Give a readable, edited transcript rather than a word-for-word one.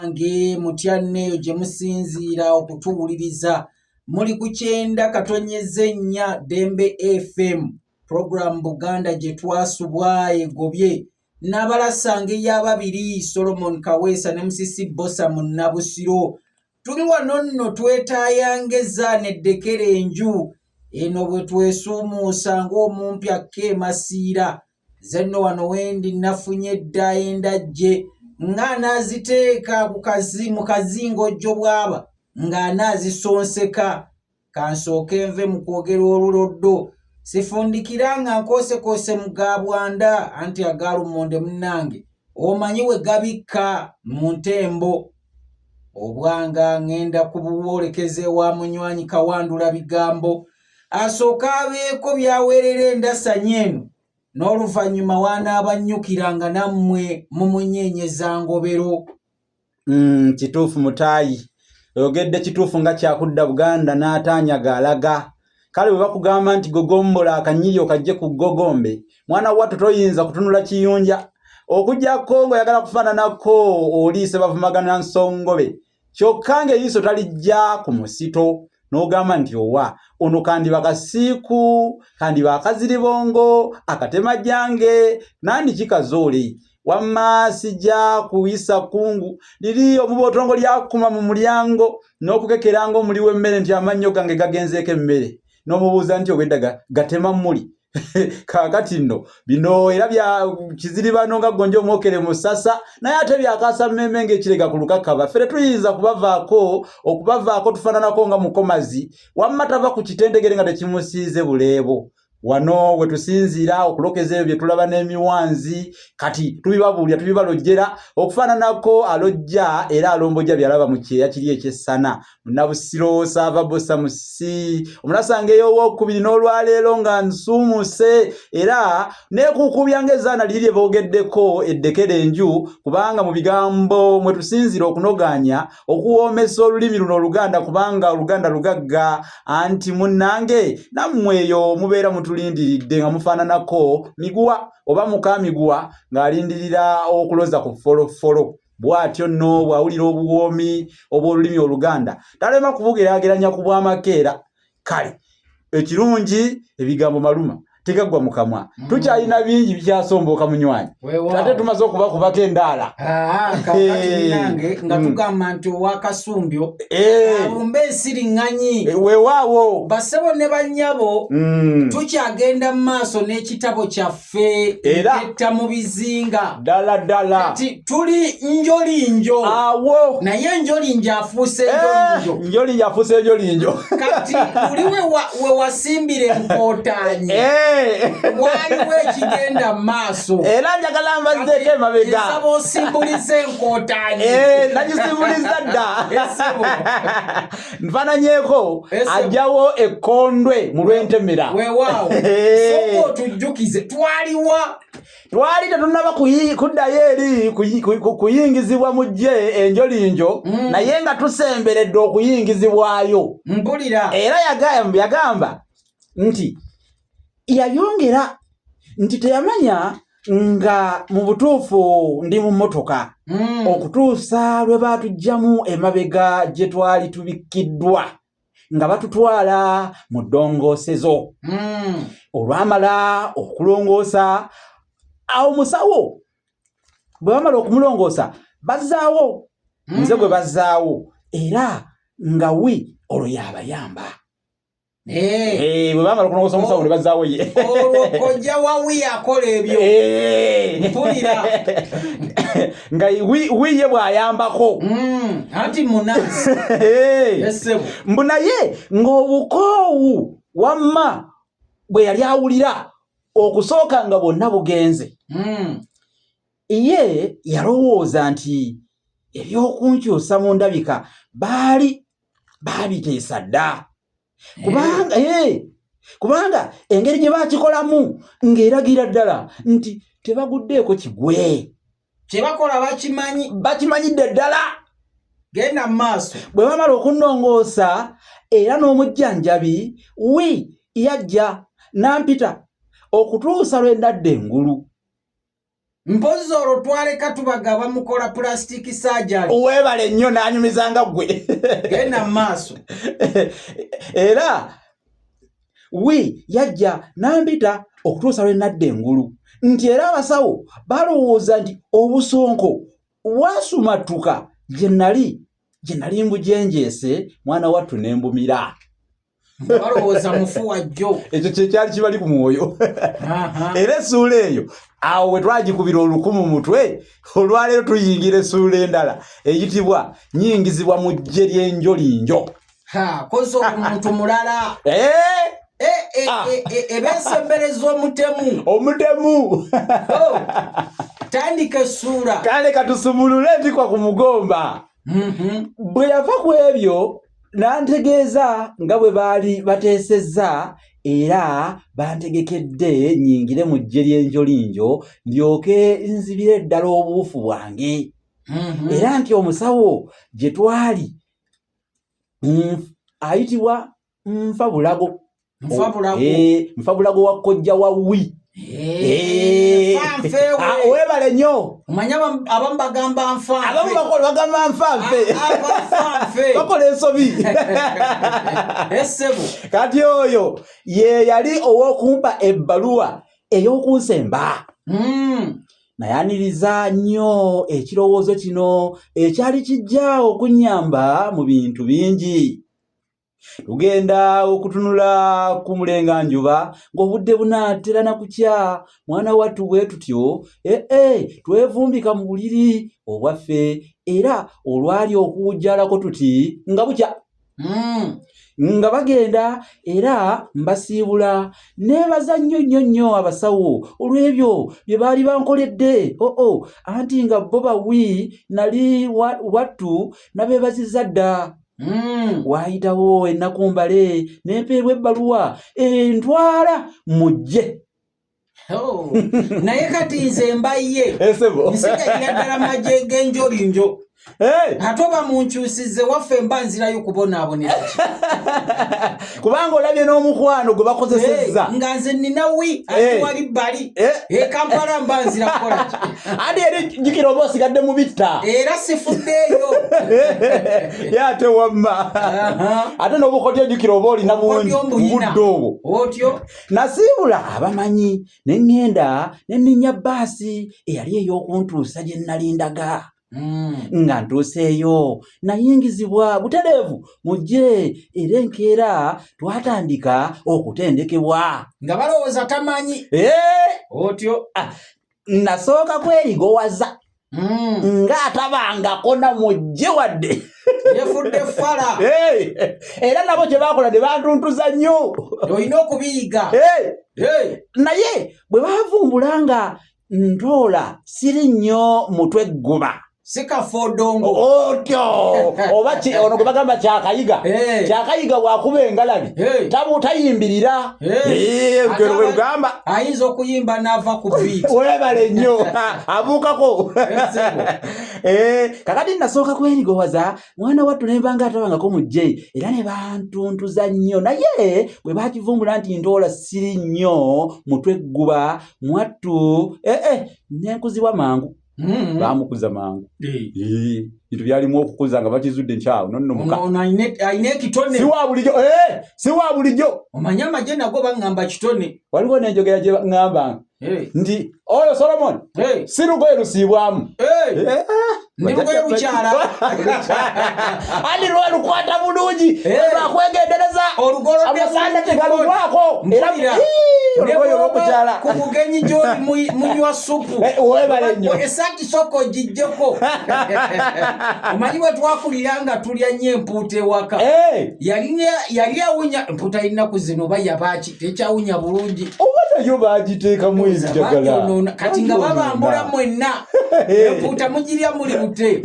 bannange mutyanneeyo gye musinziira okutuwuliriza muli ku 90.4 Dembe FM program Buganda gye twasubwa egobye n'abalasanga ey'ababiri Solomon Kaweesa ne Musisi Bosa mu Nabusiro. Tuli wano nno twetaayangeza n'eddekera enju eno bwe twesuumuusa ng'omumpya Masiira zenno wano wendi nafunye edda endajje ng'anaaziteeka mu kazingojjo bw'aba ng'anaazisonseka. Kansooke nve mu kwogera oluloddo sifundikira nga nkoose mu Gabwanda anti agaalumonde munnange omanyi we gabikka mu ntembo. Obwanga ngenda kubuwoolekeze wa munywanyi Kawandula bigambo asooka abeeko byaweerera endasanya eno n'oluvannyuma wanaabanyukiranga nammwe mumunyenyeza ngobero. Kituufu mutaayi oyogedde kituufu nga kyakudda Buganda n'ataanyaga alaga. Kale bwe bakugamba nti gogombola akanyiri okajje ku gogombe mwana wattu toyinza kutunula kiyunja okujjako ng'oyagala kufaananako oliise bavumagana nsongobe kyokka ng'eriiso talijja ku musito n'ogamba nti owa ono kandiba kasiiku kandiba akaziribongo akatemajjange nandi kikazoole wamma sijja kuyisa kungu liri omubotongo lyakuma mu mulyango n'okukekeranga omuli w'emmere nti amannyo gange gagenzeeko emmere n'omubuuza nti obwedda gatema muli kaakati nno bino era bya kiziribano nga gonja omwokere musasa naye ate byakaasa mmemme ng'ekirega ku lukakaba fere tuyinza okubavaako tufaananako nga mukomazi wamma tava ku kitendegere nga tekimusiize buleebo. Wano we tusinziira okulokeza ebyo bye tulaba n'emiwanzi kati tubibabuulira tubibalojjera okufaananako alojja era alombojja byalaba mu kyeya kiri ekyessana Nabusiro Saava Bosa Musi omulasanga ey'owokubiri n'olwaleero nga nsuumuse era neekuukubya ng'ezaana liri lye boogeddeko eddekera enju kubanga mu bigambo mwe tusinziira okunogaanya okuwoomesa olulimi luno Oluganda kubanga Oluganda lugagga anti munnange nammwe eyo mubeera mutulindiridde nga mufaananako miguwa oba muka miguwa ng'alindirira okuloza ku folofolo bw'atyo nno bw'awulira obuwoomi obw'olulimi Oluganda talema kubugeraageranya ku bw'amakeera. Kale ekirungi ebigambo maluma tegaggwa mu kamwa tukyalina bingi bikyasombooka munywanyi ate tumaze okubakubako endaala kakati nange nga tugamba nti owakasumbyo alumba ensiriŋŋanyi weewaawo basebo ne bannyabo tukyagenda mu maaso n'ekitabo kyaffe etta mu bizinga ddala kati tuli njolinjo awo naye njolinjo afuuse njolinjo afuuse njolinjo kati tuli we wasimbira enkootaanyi waliwo ekigenda mu maaso era njagala mbazzeeko emabega esaba osimbuliza enkootaanyi nagisimbuliza dda nfaananyeeko ajjawo ekkondwe mu lw'entemera weewaawo soka otujjukize twali tetunnaba kuddayo eri kuyingizibwa mu gye enjolinjo naye nga tusemberedde okuyingizibwayo mpulira era yagamba nti yayongera nti teyamanya nga mu butuufu ndi mu mmotoka okutuusa lwe baatujjamu emabega gye twali tubikkiddwa nga batutwala mu ddongoosezo olwamala okulongoosa awo musawo bwe bamala okumulongoosa bazzaawo nze gwe bazzaawo era nga olwo yabayamba bwe bamala okulongoosa omusawo ne bazzaawo ye olwo kojja wawi akola ebyo mpulira nga wiye bw'ayambako anti munansi mbu naye ng'obukoowu wamma bwe yali awulira okusooka nga bwonna bugenze ye yalowooza nti ebyokunkyusa mu ndabika baabiteesa dda kubanga engeri gye baakikolamu ng'eragira ddala nti tebaguddeeko kigwe kye bakola bakimanyidde ddala. Genda mu maaso bwe bamala okunnongoosa era n'omujjanjabi yajja n'ampita okutuusa lwe ndadde engulu Mpozi olwo twaleka tubaga bamukola plastic surgery. Webale nnyo n'anyumizanga gwe. Genda maaso. Era yajja n'ambita okutuusa lwe nadda engulu. Nti era abasawo balowooza nti obusonko wasumatuka gye nali mbujenjeese mwana wattu ne mbumira. Balowooza mufu wajjo. Ekyo kye kyali kibali ku mwoyo. Era essuula eyo awo we twagikubira olukumu mutwe, olwaleero tuyingira essuula endala eyitibwa nnyingizibwa mu ggye ly'enjolinjo. Kozi omuntu mulala. Ebensembereza omutemu. Tandika essuula. Kale katusumulule ntikwa ku mugomba. Bwe yava ku ebyo n'antegeeza nga bwe baali bateesezza era bantegekedde nnyingire mu ggye ly'enjolinjo ndyoke nzibire ddala obuufu bwange. Era nti omusawo gye twali ayitibwa Nfabulago. Nfabulago wa kojja wa Wi. Webale nnyo. Omanya abamu bagamba nfanfe. Abamu bagamba nfanfe. Bakola ensobi. Essebo. Kati oyo ye yali ow'okumpa ebbaluwa ey'okunsemba. Nayaniriza nnyo ekirowoozo kino ekyali kijja okunnyamba mu bintu bingi. Tugenda okutunula ku mulenganjuba ng'obudde bunaatera na kukya mwana wattu bwe tutyo twevumbika mu buliri obwaffe era olwali okuwujjalako tuti nga bukya. Nga bagenda era mbasiibula neebaza nnyo abasawo olw'ebyo bye baali bankoledde. Anti nga bo bawi nali wattu nabeebazizza dda. Waayitawo ennaku mbale nempeebwa ebbaluwa entwala mu ggye. Naye kati nze mbaye nsigalira ddala magye g'enjolinjo. Ate oba munkyusize waffe mba nzirayo kubonaabonera ki? Kubanga olabye n'omukwano gwe bakozesezza. Nga nze nina wi ate wali bbali. Kampala mba nzira kukola ki? Andi eri jjukira oba osigadde mu bitta. Era sifuddeeyo. Ye ate wamma. Ate n'obukotyo jjukira oba olina bungi budde obwo. Otyo. Nasiibula abamanyi ne ŋŋenda ne nninnya bbaasi eyali ey'okuntuusa gye nalindaga. Nga ntuuseeyo nayingizibwa butereevu mu ggye era enkeera twatandika okutendekebwa. Nga balowooza tamanyi. Otyo. Nasooka kwerigowaza ng'atabangako na mu ggye wadde. Yefudde ffala. Era nabo kye baakola ne bantuntuza nnyo. Olina okubiyiga. Naye bwe bavumbula nga ntoola siri nnyo mutwe gguba. Sikafodongo. Otyo. Oba ono gwe bagamba kyakayiga. Kyakayiga bw'akuba engalabi. Tayimbirira. Bwe lugamba. Ayinza okuyimba n'ava ku biiti. Webale nnyo. Abuukako. Kakati nasooka kwerigowaza mwana wattu ne mba ng'atabangako mu ggye era ne bantuntuza nnyo. Naye bwe baakivumbula nti ntoola siri nnyo mutwe gguba mwattu ne nkuzibwa mangu. Bamukuza mangu. Bintu byalimu okukuza nga bakizudde nkyawo nonno muka. Ayina ekitone. Si wa bulijjo. Omanya amagye nago baŋŋamba kitone. Waliwo n'enjogera gye ŋŋamba nti oyo Solomon si lugoye lusiibwamu. Ndi lugoye lukyala. Andi lwalukwata bulungi lwakwegendereza amasanda tegalugwako. Olugoye olw'okukyala. Ku mugenyi gy'oli munywa supu. Webale nnyo. Esaati soko gijjeko. Omanyi bwe twakulira nga tulya nnyo empuuta ewaka. Yali awunya empuuta y'ennaku zino oba yabaaki tekyawunya bulungi. Oba nayo baagiteekamu enjagala. Kati nga babambula mwenna empuuta mugirya muli bute.